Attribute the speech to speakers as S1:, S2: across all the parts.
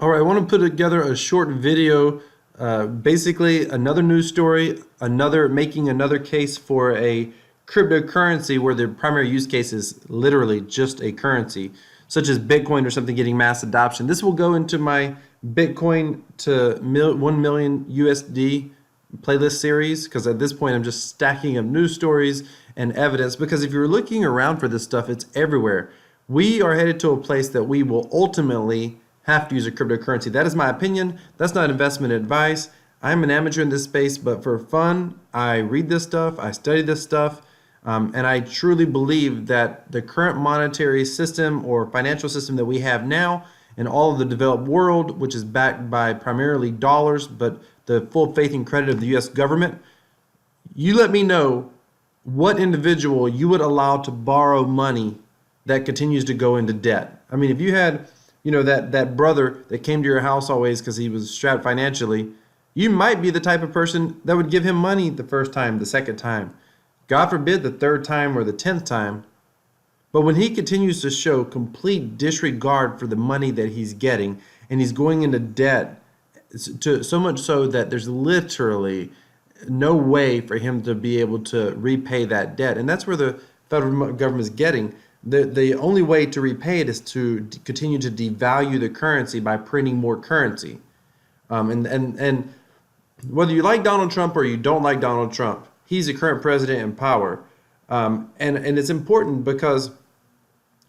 S1: All right, I want to put together a short video, basically another news story, making another case for a cryptocurrency where the primary use case is literally just a currency, such as Bitcoin or something getting mass adoption. This will go into my Bitcoin to 1 million USD playlist series because at this point I'm just stacking up news stories and evidence because if you're looking around for this stuff, it's everywhere. We are headed to a place that we will ultimately have to use a cryptocurrency. That is my opinion. That's not investment advice. I'm an amateur in this space, but for fun, I read this stuff, I study this stuff, and I truly believe that the current monetary system or financial system that we have now in all of the developed world, which is backed by primarily dollars, but the full faith and credit of the US government, you let me know what individual you would allow to borrow money that continues to go into debt. I mean, if you had, that brother that came to your house always because he was strapped financially, you might be the type of person that would give him money the first time, the second time, God forbid the third time or the 10th time. But when he continues to show complete disregard for the money that he's getting and he's going into debt, to so much so that there's literally no way for him to be able to repay that debt. And that's where the federal government is getting. The only way to repay it is to continue to devalue the currency by printing more currency. And whether you like Donald Trump or you don't like Donald Trump, he's the current president in power. And it's important because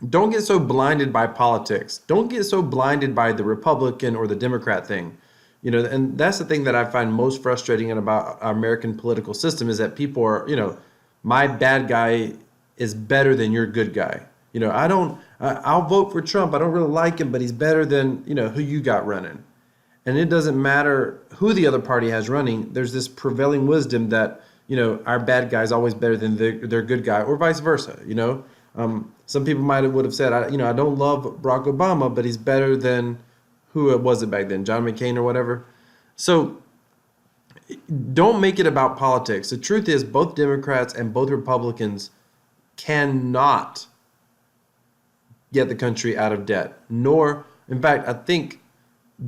S1: don't get so blinded by politics. Don't get so blinded by the Republican or the Democrat thing. And that's the thing that I find most frustrating about our American political system is that people are, my bad guy is better than your good guy. I'll vote for Trump. I don't really like him, but he's better than, who you got running. And it doesn't matter who the other party has running. There's this prevailing wisdom that, our bad guy is always better than their good guy or vice versa. Some people would have said, I don't love Barack Obama, but he's better than who was it back then, John McCain or whatever. So don't make it about politics. The truth is both Democrats and both Republicans cannot get the country out of debt. Nor, in fact, I think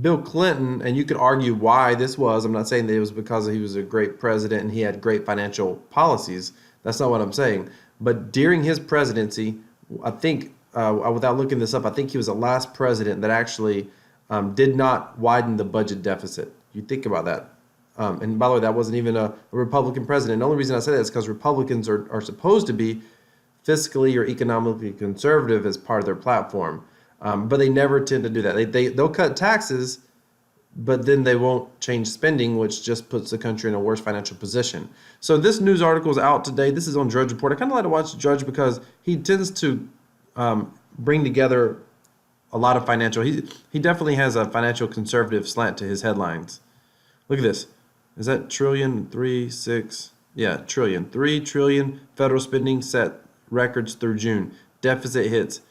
S1: Bill Clinton, and you could argue why this was. I'm not saying that it was because he was a great president and he had great financial policies. That's not what I'm saying. But during his presidency, I think, without looking this up, I think he was the last president that actually did not widen the budget deficit. You think about that. And by the way, that wasn't even a Republican president. The only reason I say that is because Republicans are supposed to be fiscally or economically conservative as part of their platform. But they never tend to do that. They'll cut taxes, but then they won't change spending, which just puts the country in a worse financial position. So this news article is out today. This is on Drudge Report. I kind of like to watch Drudge because he tends to bring together a lot of financial. He definitely has a financial conservative slant to his headlines. Look at this. Is that trillion? 3, 6? Yeah, trillion. 3 trillion federal spending set records through June. Deficit hits.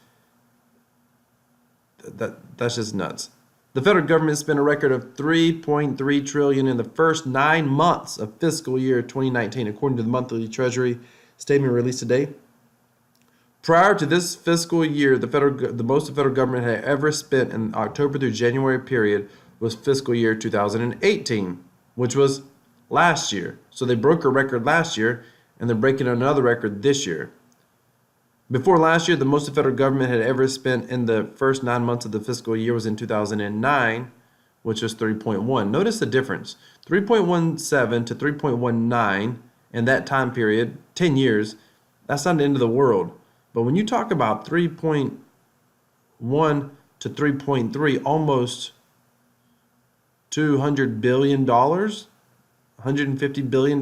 S1: That's just nuts. The federal government spent a record of $3.3 trillion in the first 9 months of fiscal year 2019, according to the monthly Treasury statement released today. Prior to this fiscal year, the most the federal government had ever spent in October through January period was fiscal year 2018, which was last year. So they broke a record last year, and they're breaking another record this year. Before last year, the most the federal government had ever spent in the first 9 months of the fiscal year was in 2009, which was 3.1. Notice the difference. 3.17 to 3.19 in that time period, 10 years, that's not the end of the world. But when you talk about 3.1 to 3.3, almost $200 billion, $150 billion,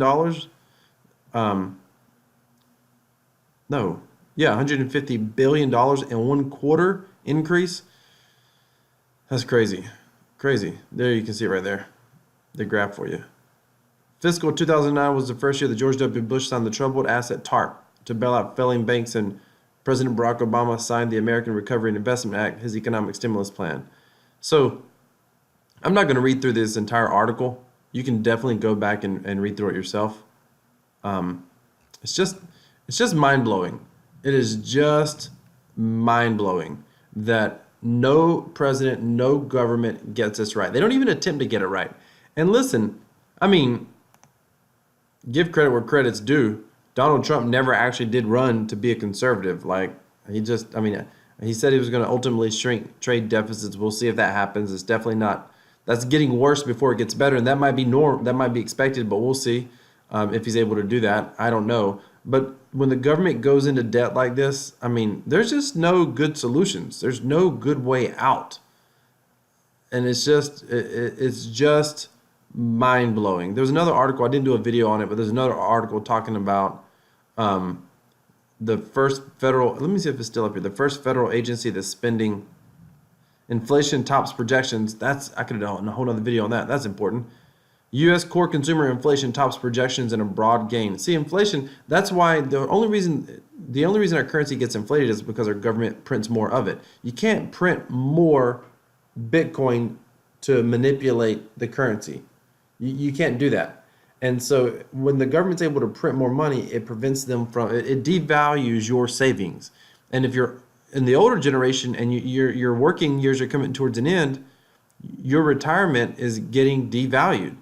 S1: $150 billion in 1 quarter increase. That's crazy. Crazy. There you can see it right there. The graph for you. Fiscal 2009 was the first year that George W. Bush signed the Troubled Asset TARP to bail out failing banks, and President Barack Obama signed the American Recovery and Investment Act, his economic stimulus plan. So I'm not going to read through this entire article. You can definitely go back and read through it yourself. It's just mind-blowing. It is just mind-blowing that no president, no government gets this right. They don't even attempt to get it right. And listen, I mean, give credit where credit's due. Donald Trump never actually did run to be a conservative. Like, he just, I mean, he said he was going to ultimately shrink trade deficits. We'll see if that happens. It's definitely not, that's getting worse before it gets better. And that might be that might be expected, but we'll see if he's able to do that. I don't know. But when the government goes into debt like this, I mean, there's just no good solutions. There's no good way out. And it's just mind blowing. There's another article, I didn't do a video on it, but there's another article talking about the first federal, let me see if it's still up here, the first federal agency that's spending, inflation tops projections. That's, I could have done a whole other video on that. That's important. U.S. core consumer inflation tops projections in a broad gain. See, inflation, that's why the only reason our currency gets inflated is because our government prints more of it. You can't print more Bitcoin to manipulate the currency. You can't do that. And so when the government's able to print more money, it prevents them from, it devalues your savings. And if you're in the older generation and your working years are coming towards an end, your retirement is getting devalued.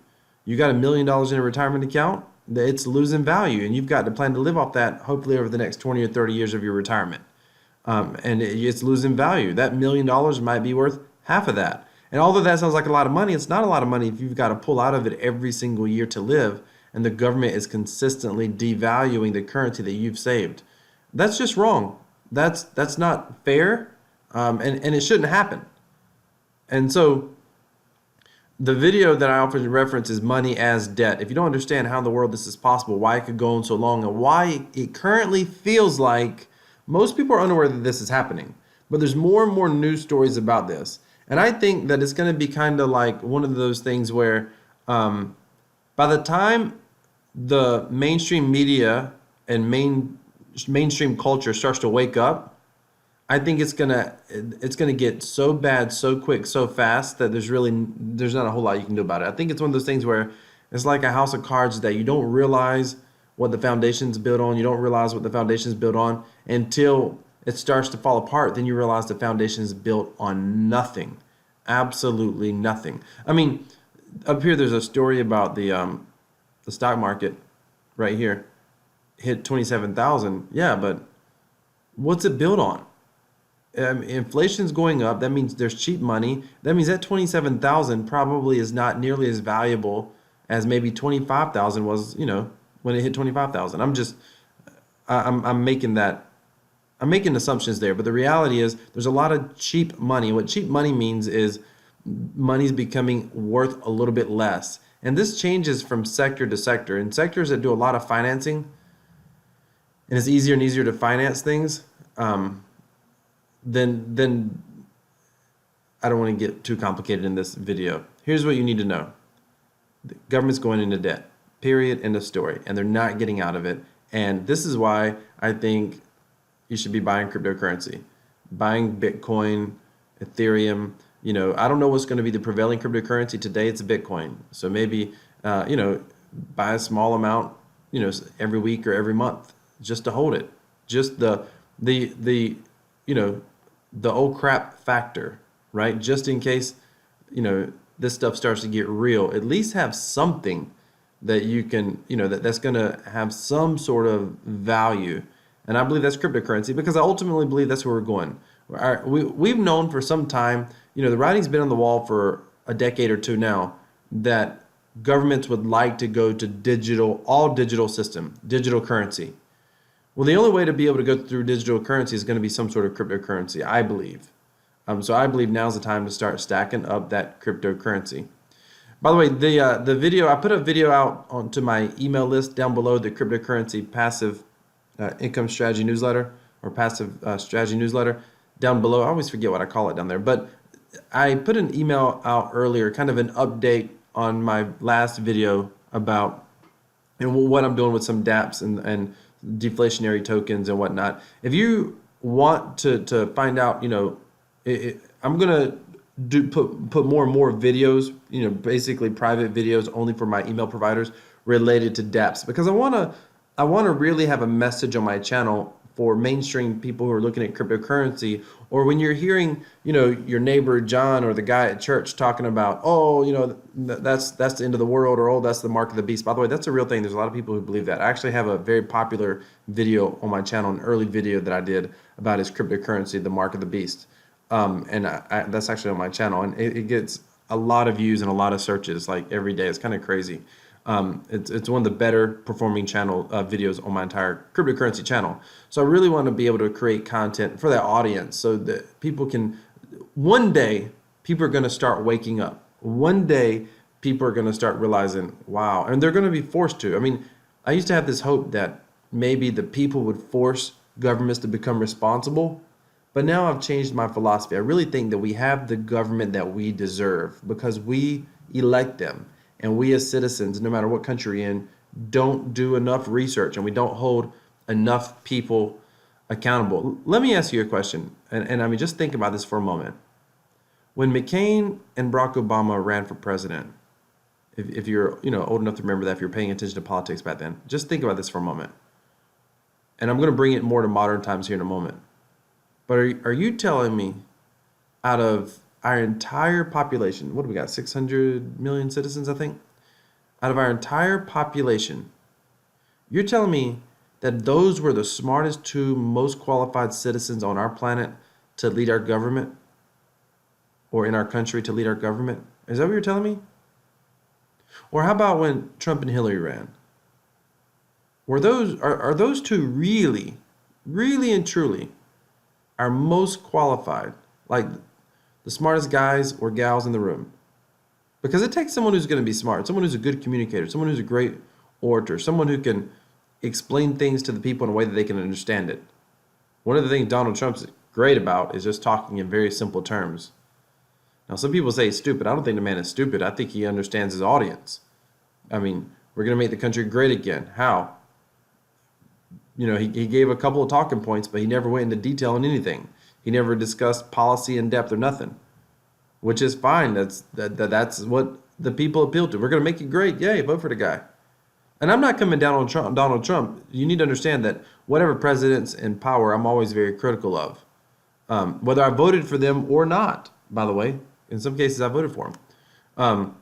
S1: You got $1 million in a retirement account, it's losing value, and you've got to plan to live off that hopefully over the next 20 or 30 years of your retirement. And it's losing value. That $1 million might be worth half of that. And although that sounds like a lot of money, it's not a lot of money if you've got to pull out of it every single year to live, and the government is consistently devaluing the currency that you've saved. That's just wrong. That's not fair, and it shouldn't happen. And so the video that I often reference is money as debt. If you don't understand how in the world this is possible, why it could go on so long, and why it currently feels like most people are unaware that this is happening, but there's more and more news stories about this. And I think that it's going to be kind of like one of those things where by the time the mainstream media and mainstream culture starts to wake up, I think it's gonna get so bad, so quick, so fast that there's not a whole lot you can do about it. I think it's one of those things where it's like a house of cards that you don't realize what the foundation's built on. You don't realize what the foundation's built on until it starts to fall apart. Then you realize the foundation is built on nothing, absolutely nothing. I mean, up here there's a story about the stock market right here hit 27,000. Yeah, but what's it built on? Inflation's going up. That means there's cheap money. That means that 27,000 probably is not nearly as valuable as maybe 25,000 was, when it hit 25,000. I'm making assumptions there, but the reality is there's a lot of cheap money. What cheap money means is money's becoming worth a little bit less. And this changes from sector to sector. In sectors that do a lot of financing, and it's easier and easier to finance things, then I don't want to get too complicated in this video. Here's what you need to know. The government's going into debt, period, end of story, and they're not getting out of it. And this is why I think you should be buying cryptocurrency, buying Bitcoin, Ethereum. I don't know what's going to be the prevailing cryptocurrency. Today it's Bitcoin. So maybe, buy a small amount, every week or every month just to hold it. Just the old crap factor, right? Just in case, this stuff starts to get real, at least have something that you can, that's going to have some sort of value. And I believe that's cryptocurrency because I ultimately believe that's where we're going. We've known for some time, the writing's been on the wall for a decade or two now, that governments would like to go to all digital system, digital currency. Well, the only way to be able to go through digital currency is going to be some sort of cryptocurrency, I believe. So I believe now's the time to start stacking up that cryptocurrency. By the way, the video, I put a video out onto my email list down below, the cryptocurrency passive income strategy newsletter, or passive strategy newsletter down below. I always forget what I call it down there, but I put an email out earlier, kind of an update on my last video about what I'm doing with some dApps and deflationary tokens and whatnot. If you want to find out, I'm gonna put more and more videos, basically private videos only for my email providers related to dApps, because I wanna really have a message on my channel for mainstream people who are looking at cryptocurrency, or when you're hearing, your neighbor John or the guy at church talking about, oh, that's the end of the world, or oh, that's the mark of the beast. By the way, that's a real thing. There's a lot of people who believe that. I actually have a very popular video on my channel, an early video that I did about his cryptocurrency, the mark of the beast. And that's actually on my channel, and it gets a lot of views and a lot of searches like every day. It's kind of crazy. It's one of the better performing channel videos on my entire cryptocurrency channel. So I really want to be able to create content for that audience so that people can, one day, people are going to start waking up. One day, people are going to start realizing, wow, and they're going to be forced to. I mean, I used to have this hope that maybe the people would force governments to become responsible. But now I've changed my philosophy. I really think that we have the government that we deserve because we elect them. And we as citizens, no matter what country you're in, don't do enough research and we don't hold enough people accountable. Let me ask you a question. And I mean, just think about this for a moment. When McCain and Barack Obama ran for president, if you're old enough to remember that, if you're paying attention to politics back then, just think about this for a moment. And I'm going to bring it more to modern times here in a moment. But are you telling me out of our entire population, what do we got, 600 million citizens, I think? Out of our entire population, you're telling me that those were the smartest two most qualified citizens on our planet to lead our government, or in our country to lead our government? Is that what you're telling me? Or how about when Trump and Hillary ran? Are those two really, really and truly are most qualified, like the smartest guys or gals in the room? Because it takes someone who's going to be smart, someone who's a good communicator, someone who's a great orator, someone who can explain things to the people in a way that they can understand it. One of the things Donald Trump's great about is just talking in very simple terms. Now, some people say he's stupid. I don't think the man is stupid. I think he understands his audience. I mean, we're going to make the country great again. How? He gave a couple of talking points, but he never went into detail on anything. He never discussed policy in depth or nothing, which is fine. That's what the people appeal to. We're going to make it great. Yay, vote for the guy. And I'm not coming down on Donald Trump. You need to understand that whatever president's in power, I'm always very critical of. Whether I voted for them or not, by the way. In some cases, I voted for them.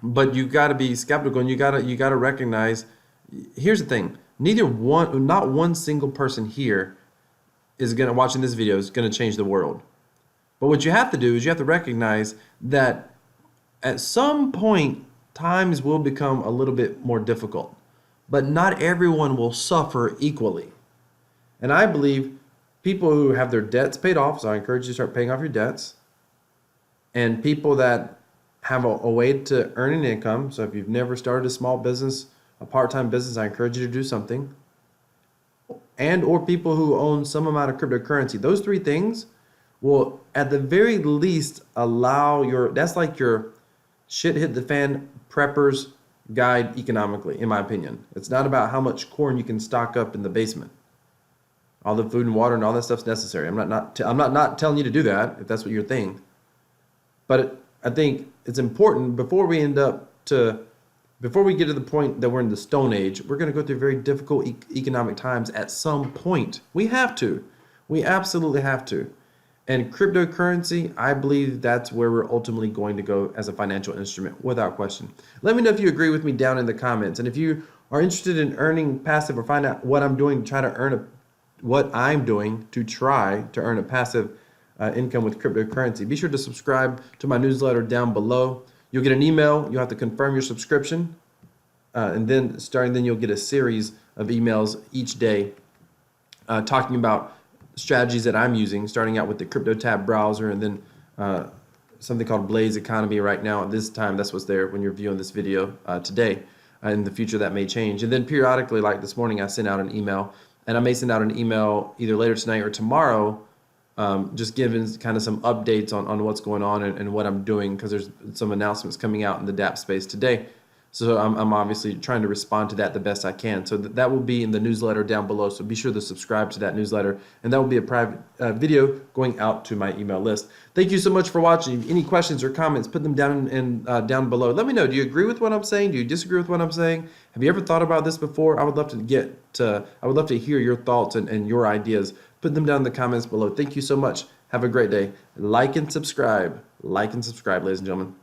S1: But you got to be skeptical, and you got to recognize. Here's the thing: not one single person here is watching this video is going to change the world. But what you have to do is you have to recognize that at some point times will become a little bit more difficult, but not everyone will suffer equally. And I believe people who have their debts paid off, so I encourage you to start paying off your debts, and people that have a way to earn an income. So if you've never started a small business, a part-time business, I encourage you to do something. And or people who own some amount of cryptocurrency. Those three things will at the very least allow that's like your shit hit the fan prepper's guide economically, in my opinion. It's not about how much corn you can stock up in the basement. All the food and water and all that stuff's necessary. I'm not telling you to do that if that's what you're thinking. But I think it's important before we get to the point that we're in the Stone Age, we're going to go through very difficult economic times at some point. We have to. We absolutely have to. And cryptocurrency, I believe that's where we're ultimately going to go as a financial instrument, without question. Let me know if you agree with me down in the comments. And if you are interested in earning passive or find out what I'm doing to try to earn a passive income with cryptocurrency, be sure to subscribe to my newsletter down below. You'll get an email. You'll have to confirm your subscription. And then you'll get a series of emails each day talking about strategies that I'm using, starting out with the CryptoTab browser and then something called Blaze Economy right now. At this time, that's what's there when you're viewing this video today. In the future, that may change. And then periodically, like this morning, I sent out an email. And I may send out an email either later tonight or tomorrow, just giving kind of some updates on what's going on and what I'm doing, because there's some announcements coming out in the DApp space today. So I'm obviously trying to respond to that the best I can. So that will be in the newsletter down below. So be sure to subscribe to that newsletter, and that will be a private video going out to my email list. Thank you so much for watching. Any questions or comments, put them down below. Let me know. Do you agree with what I'm saying? Do you disagree with what I'm saying? Have you ever thought about this before? I would love to hear your thoughts and your ideas. Put them down in the comments below. Thank you so much. Have a great day. Like and subscribe. Like and subscribe, ladies and gentlemen.